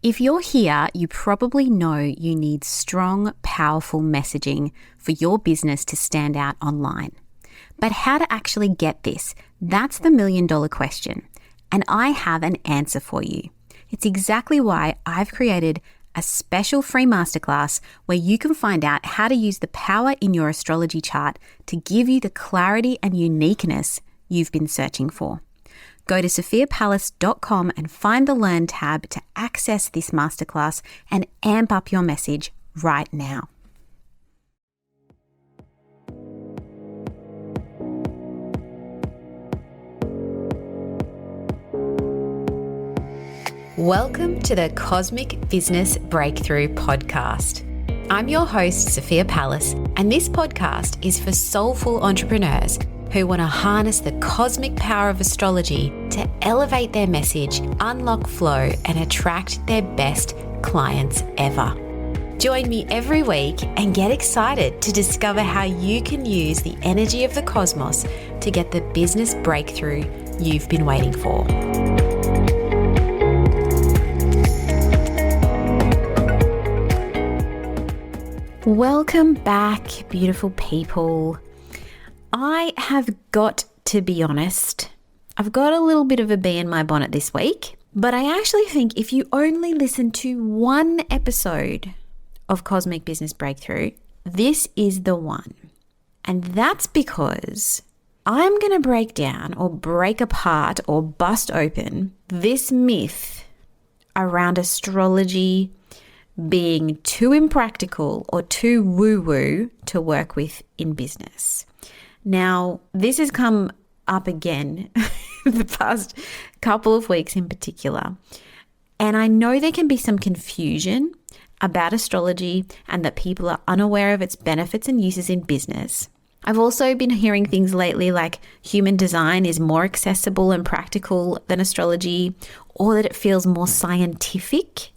If you're here, you probably know you need strong, powerful messaging for your business to stand out online. But how to actually get this? That's the million-dollar question. And I have an answer for you. It's exactly why I've created a special free masterclass where you can find out how to use the power in your astrology chart to give you the clarity and uniqueness you've been searching for. Go to sophiapalace.com and find the Learn tab to access this masterclass and amp up your message right now. Welcome to the Cosmic Business Breakthrough Podcast. I'm your host, Sophia Palace, and this podcast is for soulful entrepreneurs who want to harness the cosmic power of astrology to elevate their message, unlock flow, and attract their best clients ever. Join me every week and get excited to discover how you can use the energy of the cosmos to get the business breakthrough you've been waiting for. Welcome back, beautiful people. I have got to be honest, I've got a little bit of a bee in my bonnet this week, but I actually think if you only listen to one episode of Cosmic Business Breakthrough, this is the one. And that's because I'm going to break down or break apart or bust open this myth around astrology being too impractical or too woo-woo to work with in business. Now, this has come up again the past couple of weeks in particular, and I know there can be some confusion about astrology and that people are unaware of its benefits and uses in business. I've also been hearing things lately like human design is more accessible and practical than astrology, or that it feels more scientific.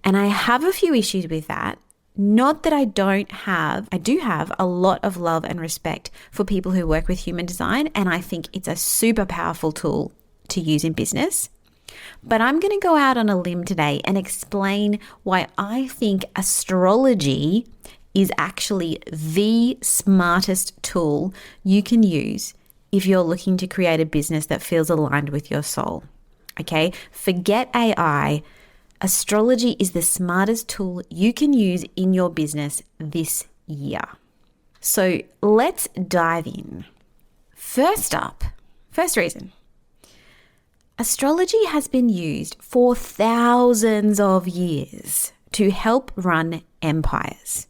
And I have a few issues with that. Not that I do have a lot of love and respect for people who work with human design, and I think it's a super powerful tool to use in business. But I'm going to go out on a limb today and explain why I think astrology is actually the smartest tool you can use if you're looking to create a business that feels aligned with your soul. Okay? Forget AI. Astrology is the smartest tool you can use in your business this year. So let's dive in. First reason. Astrology has been used for thousands of years to help run empires.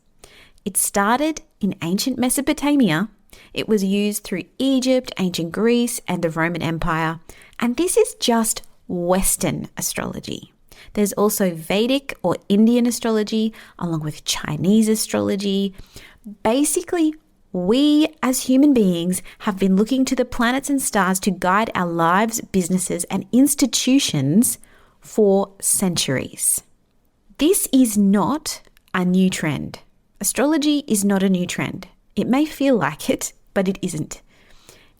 It started in ancient Mesopotamia. It was used through Egypt, ancient Greece, and the Roman Empire. And this is just Western astrology. There's also Vedic or Indian astrology, along with Chinese astrology. Basically, we as human beings have been looking to the planets and stars to guide our lives, businesses, and institutions for centuries. This is not a new trend. Astrology is not a new trend. It may feel like it, but it isn't.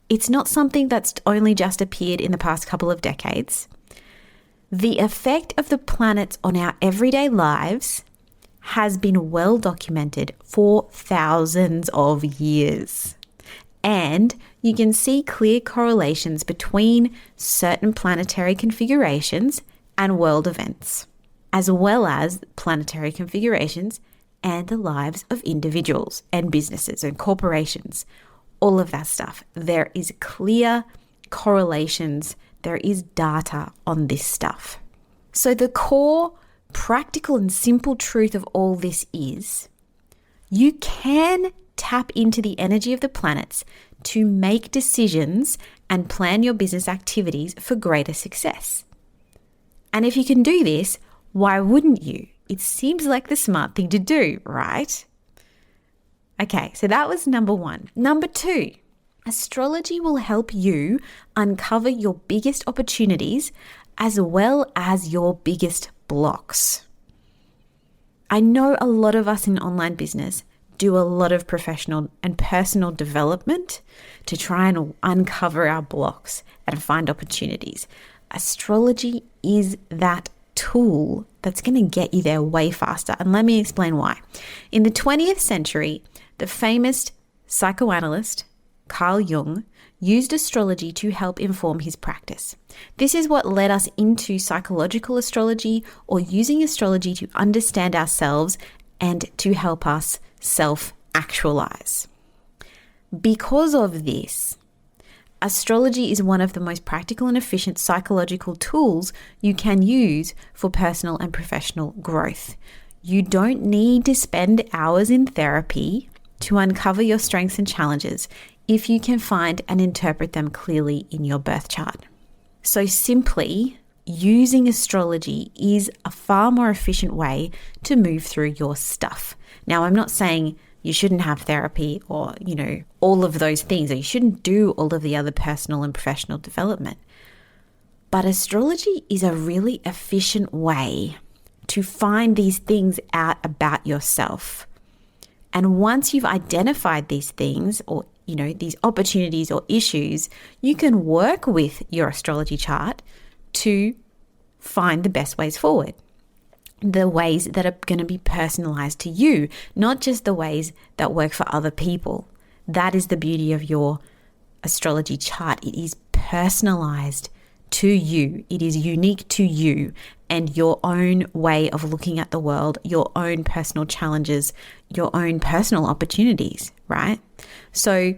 It's not something that's only just appeared in the past couple of decades. The effect of the planets on our everyday lives has been well documented for thousands of years. And you can see clear correlations between certain planetary configurations and world events, as well as planetary configurations and the lives of individuals and businesses and corporations. All of that stuff. There is clear correlations. There is data on this stuff. So the core, practical and simple truth of all this is you can tap into the energy of the planets to make decisions and plan your business activities for greater success. And if you can do this, why wouldn't you? It seems like the smart thing to do, right? Okay, so that was number one. Number two, astrology will help you uncover your biggest opportunities as well as your biggest blocks. I know a lot of us in online business do a lot of professional and personal development to try and uncover our blocks and find opportunities. Astrology is that tool that's going to get you there way faster. And let me explain why. In the 20th century, the famous psychoanalyst Carl Jung used astrology to help inform his practice. This is what led us into psychological astrology, or using astrology to understand ourselves and to help us self-actualize. Because of this, astrology is one of the most practical and efficient psychological tools you can use for personal and professional growth. You don't need to spend hours in therapy to uncover your strengths and challenges if you can find and interpret them clearly in your birth chart. So simply, using astrology is a far more efficient way to move through your stuff. Now, I'm not saying you shouldn't have therapy or, all of those things, or you shouldn't do all of the other personal and professional development. But astrology is a really efficient way to find these things out about yourself. And once you've identified these things, or these opportunities or issues, you can work with your astrology chart to find the best ways forward. The ways that are going to be personalized to you, not just the ways that work for other people. That is the beauty of your astrology chart. It is personalized to you. It is unique to you and your own way of looking at the world, your own personal challenges, your own personal opportunities, right? So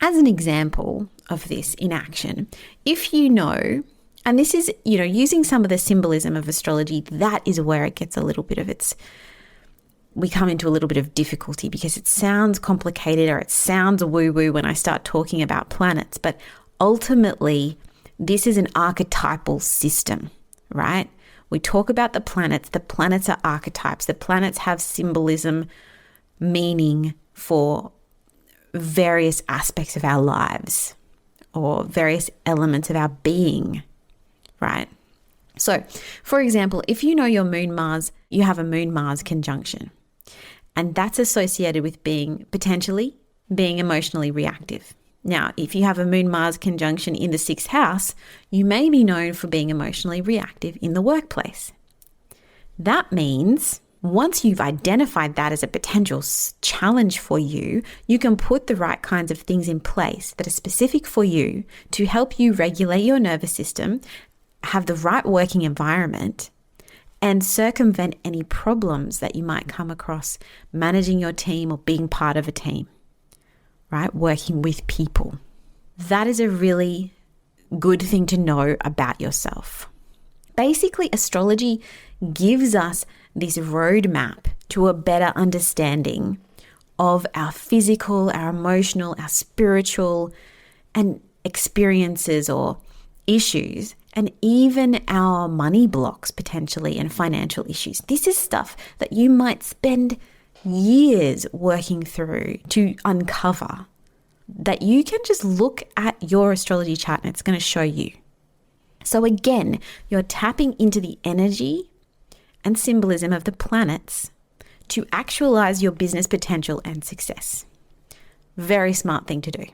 as an example of this in action, if you know, and this is, using some of the symbolism of astrology, that is where it gets we come into a little bit of difficulty because it sounds complicated or it sounds woo-woo when I start talking about planets. But ultimately, this is an archetypal system, right? We talk about the planets. The planets are archetypes. The planets have symbolism, meaning for various aspects of our lives or various elements of our being, right? So, for example, if you know your moon Mars, you have a moon Mars conjunction, and that's associated with potentially being emotionally reactive. Now, if you have a moon Mars conjunction in the 6th house, you may be known for being emotionally reactive in the workplace. That means once you've identified that as a potential challenge for you, you can put the right kinds of things in place that are specific for you to help you regulate your nervous system, have the right working environment, and circumvent any problems that you might come across managing your team or being part of a team, right? Working with people. That is a really good thing to know about yourself. Basically, astrology gives us this roadmap to a better understanding of our physical, our emotional, our spiritual, and experiences or issues, and even our money blocks potentially and financial issues. This is stuff that you might spend years working through to uncover, that you can just look at your astrology chart and it's going to show you. So again, you're tapping into the energy and symbolism of the planets to actualize your business potential and success. Very smart thing to do.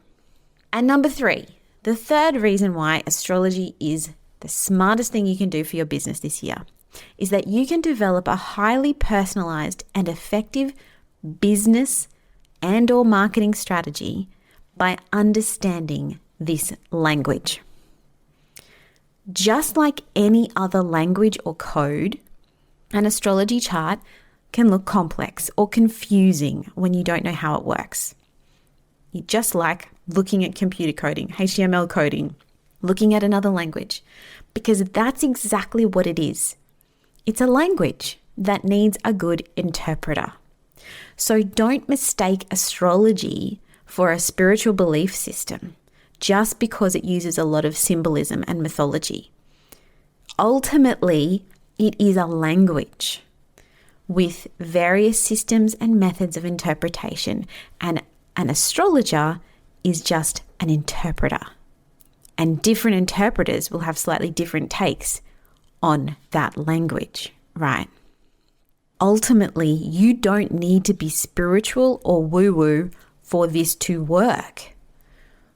And number 3, the third reason why astrology is the smartest thing you can do for your business this year is that you can develop a highly personalized and effective business and or marketing strategy by understanding this language. Just like any other language or code, an astrology chart can look complex or confusing when you don't know how it works. Just like looking at computer coding, HTML coding, looking at another language, because that's exactly what it is. It's a language that needs a good interpreter. So don't mistake astrology for a spiritual belief system just because it uses a lot of symbolism and mythology. Ultimately, it is a language with various systems and methods of interpretation, and an astrologer is just an interpreter. And different interpreters will have slightly different takes on that language, right? Ultimately, you don't need to be spiritual or woo-woo for this to work.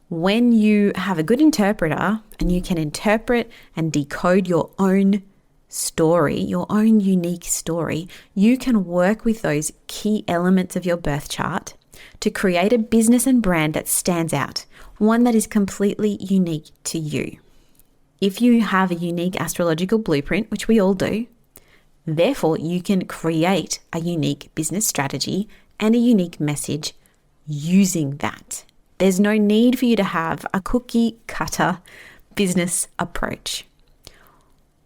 When you have a good interpreter and you can interpret and decode your own story, your own unique story, you can work with those key elements of your birth chart to create a business and brand that stands out, one that is completely unique to you. If you have a unique astrological blueprint, which we all do, therefore you can create a unique business strategy and a unique message using that. There's no need for you to have a cookie cutter business approach.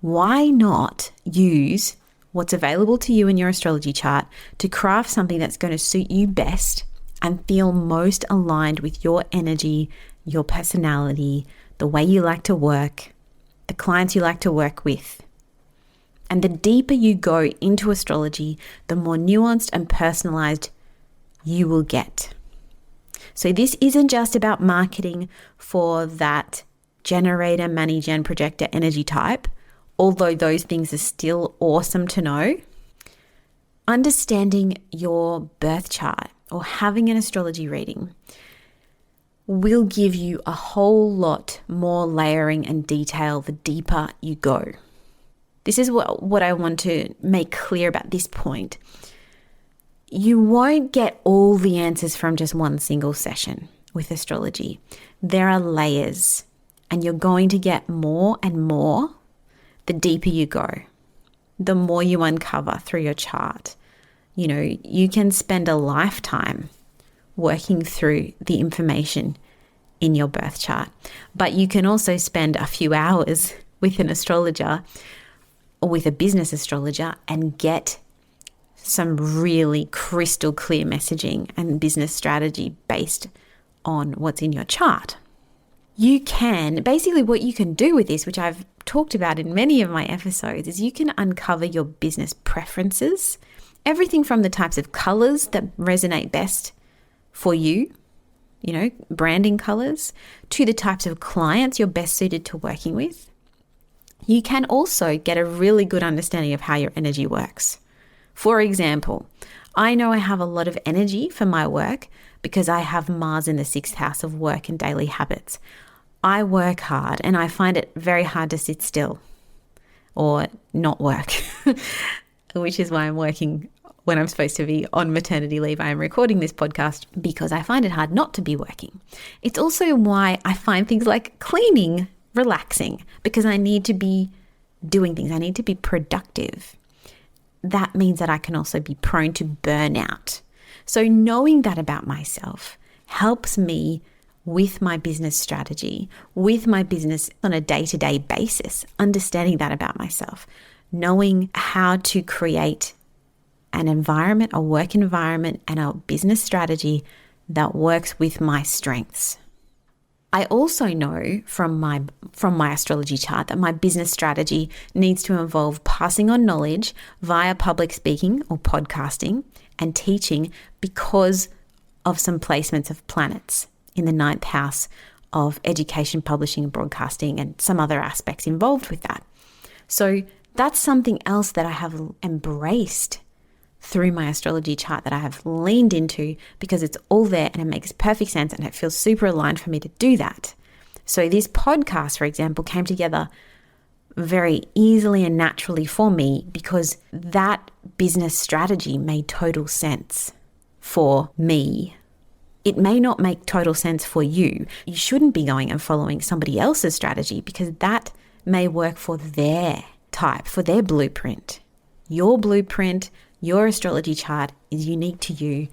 Why not use what's available to you in your astrology chart to craft something that's going to suit you best and feel most aligned with your energy, your personality, the way you like to work, the clients you like to work with? And the deeper you go into astrology, the more nuanced and personalized you will get. So this isn't just about marketing for that generator, money gen, projector energy type, although those things are still awesome to know. Understanding your birth chart or having an astrology reading will give you a whole lot more layering and detail the deeper you go. This is what I want to make clear about this point. You won't get all the answers from just one single session with astrology. There are layers, and you're going to get more and more the deeper you go, the more you uncover through your chart. You know, you can spend a lifetime working through the information in your birth chart, but you can also spend a few hours with an astrologer or with a business astrologer and get some really crystal clear messaging and business strategy based on what's in your chart. You can, basically what you can do with this, which I've talked about in many of my episodes, is you can uncover your business preferences, everything from the types of colors that resonate best for you, you know, branding colors, to the types of clients you're best suited to working with. You can also get a really good understanding of how your energy works. For example, I know I have a lot of energy for my work because I have Mars in the 6th house of work and daily habits. I work hard and I find it very hard to sit still or not work, which is why I'm working when I'm supposed to be on maternity leave. I am recording this podcast because I find it hard not to be working. It's also why I find things like cleaning relaxing, because I need to be doing things. I need to be productive. That means that I can also be prone to burnout. So knowing that about myself helps me with my business strategy, with my business on a day-to-day basis, understanding that about myself, knowing how to create an environment, a work environment, and a business strategy that works with my strengths. I also know from my astrology chart that my business strategy needs to involve passing on knowledge via public speaking or podcasting and teaching because of some placements of planets in the 9th house of education, publishing, and broadcasting, and some other aspects involved with that. So that's something else that I have embraced through my astrology chart, that I have leaned into because it's all there and it makes perfect sense and it feels super aligned for me to do that. So this podcast, for example, came together very easily and naturally for me because that business strategy made total sense for me. It may not make total sense for you. You shouldn't be going and following somebody else's strategy because that may work for their type, for their blueprint. Your blueprint, your astrology chart is unique to you,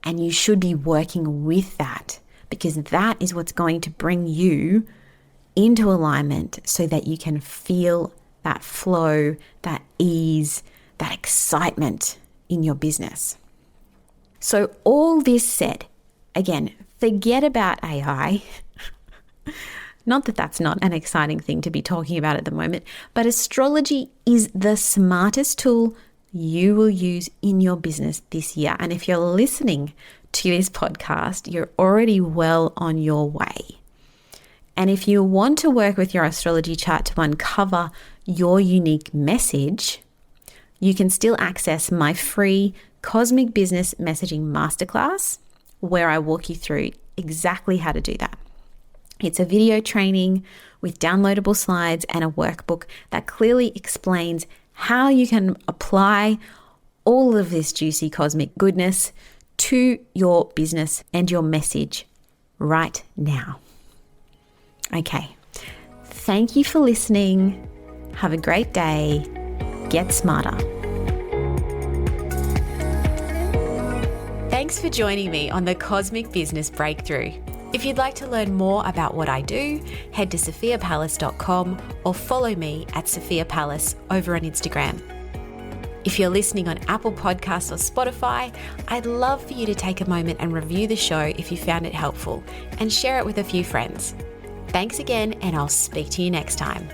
and you should be working with that because that is what's going to bring you into alignment so that you can feel that flow, that ease, that excitement in your business. So all this said, again, forget about AI. Not that that's not an exciting thing to be talking about at the moment, but astrology is the smartest tool you will use in your business this year. And if you're listening to this podcast, you're already well on your way. And if you want to work with your astrology chart to uncover your unique message, you can still access my free Cosmic Business Messaging Masterclass, where I walk you through exactly how to do that. It's a video training with downloadable slides and a workbook that clearly explains how you can apply all of this juicy cosmic goodness to your business and your message right now. Okay, thank you for listening. Have a great day. Get smarter. Thanks for joining me on the Cosmic Business Breakthrough. If you'd like to learn more about what I do, head to sophiapalace.com or follow me at Sophia Palace over on Instagram. If you're listening on Apple Podcasts or Spotify, I'd love for you to take a moment and review the show if you found it helpful and share it with a few friends. Thanks again, and I'll speak to you next time.